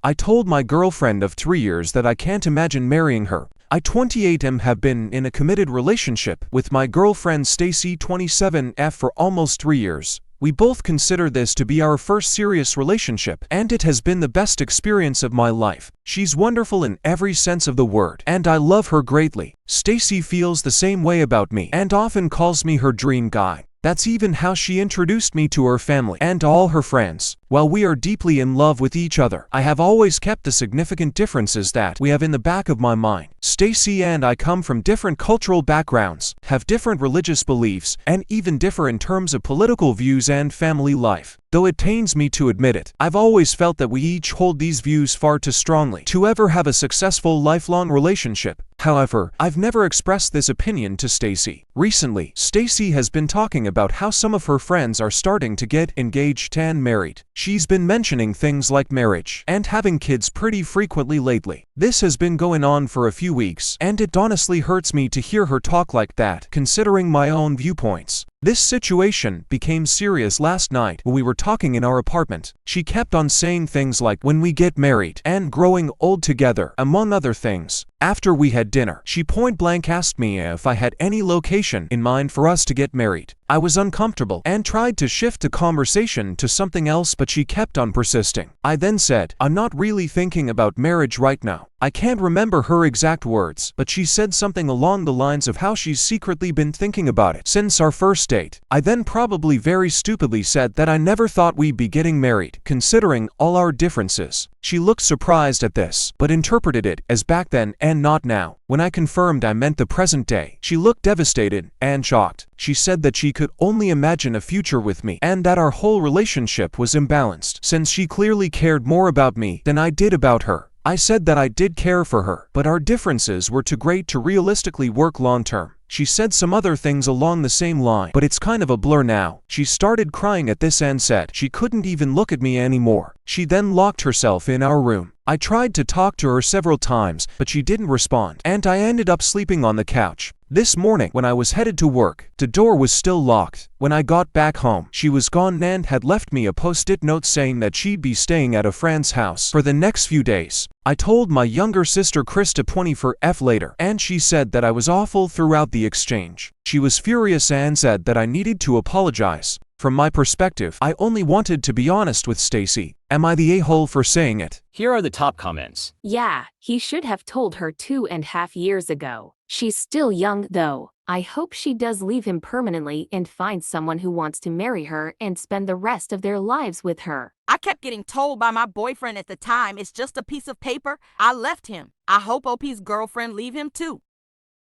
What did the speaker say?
I told my girlfriend of 3 years that I can't imagine marrying her. I 28 have been in a committed relationship with my girlfriend Stacy 27F for almost 3 years. We both consider this to be our first serious relationship, and it has been the best experience of my life. She's wonderful in every sense of the word, and I love her greatly. Stacy feels the same way about me and often calls me her dream guy. That's even how she introduced me to her family and all her friends. While we are deeply in love with each other, I have always kept the significant differences that we have in the back of my mind. Stacy and I come from different cultural backgrounds, have different religious beliefs, and even differ in terms of political views and family life. Though it pains me to admit it, I've always felt that we each hold these views far too strongly to ever have a successful lifelong relationship. However, I've never expressed this opinion to Stacy. Recently, Stacy has been talking about how some of her friends are starting to get engaged and married. She's been mentioning things like marriage and having kids pretty frequently lately. This has been going on for a few weeks, and it honestly hurts me to hear her talk like that, considering my own viewpoints. This situation became serious last night when we were talking in our apartment. She kept on saying things like "when we get married" and "growing old together," among other things. After we had dinner, she point-blank asked me if I had any location in mind for us to get married. I was uncomfortable and tried to shift the conversation to something else, but she kept on persisting. I then said, "I'm not really thinking about marriage right now." I can't remember her exact words, but she said something along the lines of how she's secretly been thinking about it since our first date. I then probably very stupidly said that I never thought we'd be getting married, considering all our differences. She looked surprised at this, but interpreted it as back then and not now. When I confirmed I meant the present day, she looked devastated and shocked. She said that she could only imagine a future with me and that our whole relationship was imbalanced since she clearly cared more about me than I did about her. I said that I did care for her, but our differences were too great to realistically work long term. She said some other things along the same line, but it's kind of a blur now. She started crying at this and said she couldn't even look at me anymore. She then locked herself in our room. I tried to talk to her several times, but she didn't respond, and I ended up sleeping on the couch. This morning, when I was headed to work, the door was still locked. When I got back home, she was gone and had left me a post-it note saying that she'd be staying at a friend's house for the next few days. I told my younger sister Krista 24F later, and she said that I was awful throughout the exchange. She was furious and said that I needed to apologize. From my perspective, I only wanted to be honest with Stacy. Am I the a-hole for saying it? Here are the top comments. Yeah, he should have told her 2.5 years ago. She's still young, though. I hope she does leave him permanently and finds someone who wants to marry her and spend the rest of their lives with her. I kept getting told by my boyfriend at the time it's just a piece of paper. I left him. I hope OP's girlfriend leave him too.